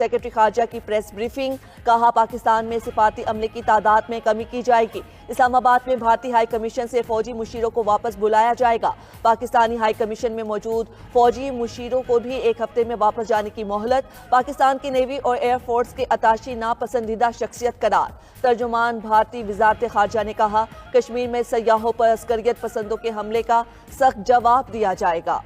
Secretary خارجہ کی press briefing, کہا پاکستان میں سفارتی عملے کی تعداد میں کمی کی جائے گی۔ اسلام آباد میں بھارتی ہائی کمیشن سے فوجی مشیروں کو واپس بلایا جائے گا۔ پاکستانی ہائی کمیشن میں موجود فوجی مشیروں کو بھی ایک ہفتے میں واپس جانے کی مہلت۔ پاکستان کی نیوی اور ایئر فورس کے اتاشی ناپسندیدہ شخصیت قرار۔ ترجمان بھارتی وزارت خارجہ نے کہا، کشمیر میں سیاحوں پر عسکریت پسندوں کے حملے کا سخت جواب دیا جائے گا۔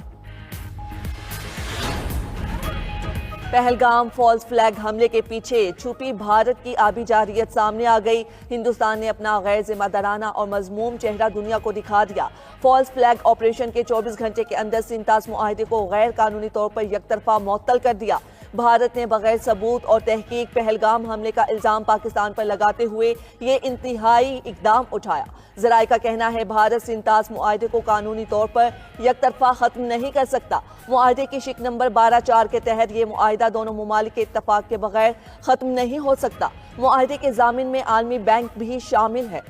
پہلگام فالز فلیگ حملے کے پیچھے چھپی بھارت کی آبی جارحیت سامنے آ گئی۔ ہندوستان نے اپنا غیر ذمہ دارانہ اور مذموم چہرہ دنیا کو دکھا دیا۔ فالز فلیگ آپریشن کے 24 گھنٹے کے اندر سنتاس معاہدے کو غیر قانونی طور پر یک طرفہ معطل کر دیا۔ بھارت نے بغیر ثبوت اور تحقیق پہلگام حملے کا الزام پاکستان پر لگاتے ہوئے یہ انتہائی اقدام اٹھایا۔ ذرائع کا کہنا ہے بھارت سنتاس معاہدے کو قانونی طور پر یک طرفہ ختم نہیں کر سکتا۔ معاہدے کی شق نمبر 12(4) کے تحت یہ معاہدہ دونوں ممالک کے اتفاق کے بغیر ختم نہیں ہو سکتا۔ معاہدے کے ضامن میں عالمی بینک بھی شامل ہے۔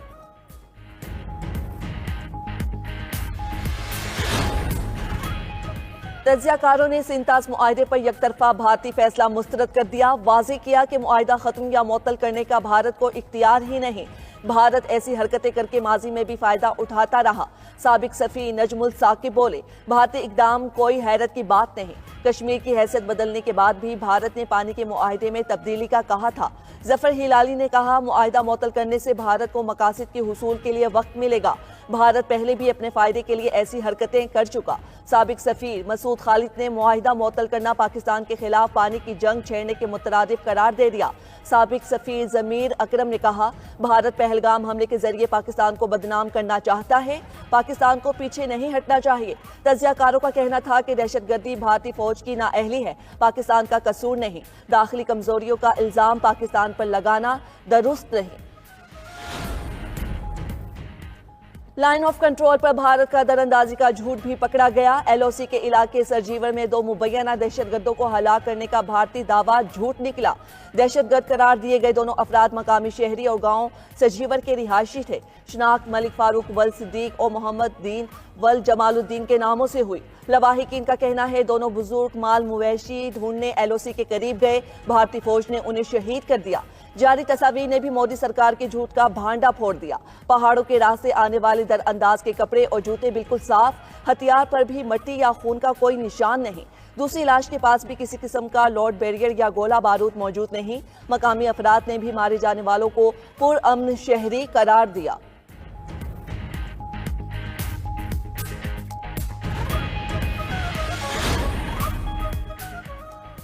تجزیہ کاروں نے سنتاس معاہدے پر یک طرفہ بھارتی فیصلہ مسترد کر دیا۔ واضح کیا کہ معاہدہ ختم یا معطل کرنے کا بھارت کو اختیار ہی نہیں۔ بھارت ایسی حرکتیں کر کے ماضی میں بھی فائدہ اٹھاتا رہا۔ سابق سفیر نجم الثاقب بولے، بھارتی اقدام کوئی حیرت کی بات نہیں۔ کشمیر کی حیثیت بدلنے کے بعد بھی بھارت نے پانی کے معاہدے میں تبدیلی کا کہا تھا۔ ظفر ہلالی نے کہا، معاہدہ معطل کرنے سے بھارت کو مقاصد کے حصول کے لیے وقت ملے گا۔ بھارت پہلے بھی اپنے فائدے کے لیے ایسی حرکتیں کر چکا۔ سابق سفیر مسعود خالد نے معاہدہ معطل کرنا پاکستان کے خلاف پانی کی جنگ چھیڑنے کے مترادف قرار دے دیا۔ سابق سفیر ضمیر اکرم نے کہا، بھارت پہلگام حملے کے ذریعے پاکستان کو بدنام کرنا چاہتا ہے۔ پاکستان کو پیچھے نہیں ہٹنا چاہیے۔ تجزیہ کاروں کا کہنا تھا کہ دہشت گردی بھارتی فوج کی نااہلی ہے، پاکستان کا قصور نہیں۔ داخلی کمزوریوں کا الزام پاکستان پر لگانا درست نہیں۔ لائن آف کنٹرول پر بھارت کا در اندازی کا جھوٹ بھی پکڑا گیا۔ ایل او سی کے علاقے سرجیور میں 2 مبینہ دہشت گردوں کو ہلاک کرنے کا بھارتی دعویٰ جھوٹ نکلا۔ دہشت گرد قرار دیے گئے دونوں افراد مقامی شہری اور گاؤں سرجیور کے رہائشی تھے۔ شناخت ملک فاروق ول صدیق اور محمد دین ول جمال الدین کے ناموں سے ہوئی۔ لواحقین کا کہنا ہے دونوں بزرگ مال مویشی ڈھونڈنے ایل او سی کے قریب گئے، بھارتی فوج نے انہیں شہید کر دیا۔ جاری تصاویر نے بھی مودی سرکار کے جھوٹ کا بھانڈا پھوڑ دیا۔ پہاڑوں کے راستے آنے والے در انداز کے کپڑے اور جوتے بالکل صاف، ہتھیار پر بھی مٹی یا خون کا کوئی نشان نہیں۔ دوسری لاش کے پاس بھی کسی قسم کا لوڈ بیریئر یا گولہ بارود موجود نہیں۔ مقامی افراد نے بھی مارے جانے والوں کو پرامن شہری قرار دیا۔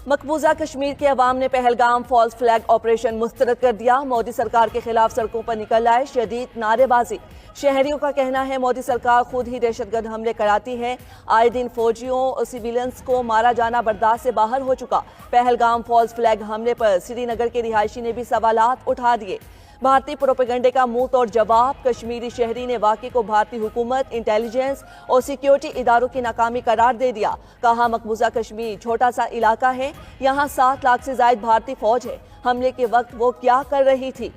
مقبوضہ کشمیر کے عوام نے پہلگام فالز فلیگ آپریشن مسترد کر دیا۔ مودی سرکار کے خلاف سڑکوں پر نکل آئے شدید نعرے بازی۔ شہریوں کا کہنا ہے مودی سرکار خود ہی دہشت گرد حملے کراتی ہے۔ آئے دن فوجیوں اور سیویلینز کو مارا جانا برداشت سے باہر ہو چکا۔ پہلگام فالز فلیگ حملے پر سری نگر کے رہائشی نے بھی سوالات اٹھا دیے۔ بھارتی پروپیگنڈے کا منہ توڑ جواب۔ کشمیری شہری نے واقعے کو بھارتی حکومت، انٹیلیجنس اور سیکیورٹی اداروں کی ناکامی قرار دے دیا۔ کہا، مقبوضہ کشمیر چھوٹا سا علاقہ ہے، یہاں 7 لاکھ سے زائد بھارتی فوج ہے۔ حملے کے وقت وہ کیا کر رہی تھی؟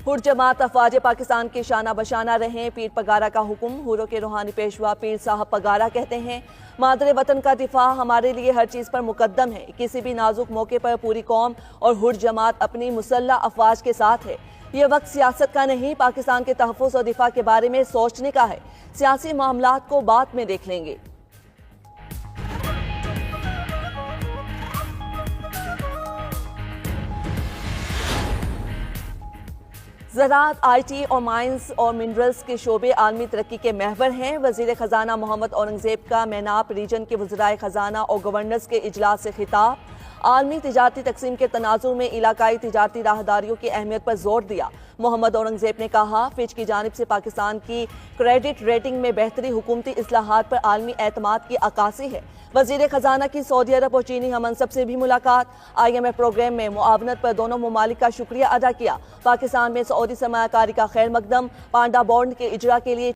حر جماعت افواج پاکستان کے شانہ بشانہ رہیں، پیر پگارا کا حکم۔ حروں کے روحانی پیشوا پیر صاحب پگارا کہتے ہیں، مادر وطن کا دفاع ہمارے لیے ہر چیز پر مقدم ہے۔ کسی بھی نازک موقع پر پوری قوم اور حر جماعت اپنی مسلح افواج کے ساتھ ہے۔ یہ وقت سیاست کا نہیں، پاکستان کے تحفظ اور دفاع کے بارے میں سوچنے کا ہے۔ سیاسی معاملات کو بعد میں دیکھ لیں گے۔ زراعت، آئی ٹی اور مائنز اور منرلز کے شعبے عالمی ترقی کے محور ہیں۔ وزیر خزانہ محمد اورنگزیب کا میناپ ریجن کے وزرائے خزانہ اور گورنرز کے اجلاس سے خطاب۔ عالمی تجارتی تقسیم کے تناظر میں علاقائی تجارتی راہداریوں کی اہمیت پر زور دیا۔ محمد اورنگزیب نے کہا، فچ کی جانب سے پاکستان کی کریڈٹ ریٹنگ میں بہتری حکومتی اصلاحات پر عالمی اعتماد کی عکاسی ہے۔ وزیر خزانہ کی سعودی عرب اور چینی ہم منصب سے بھی ملاقات۔ آئی ایم ایف پروگرام میں معاونت پر دونوں ممالک کا شکریہ ادا کیا۔ پاکستان میں سعودی سرمایہ کاری کا خیر مقدم۔ پانڈا بانڈ کے اجرا کے لیے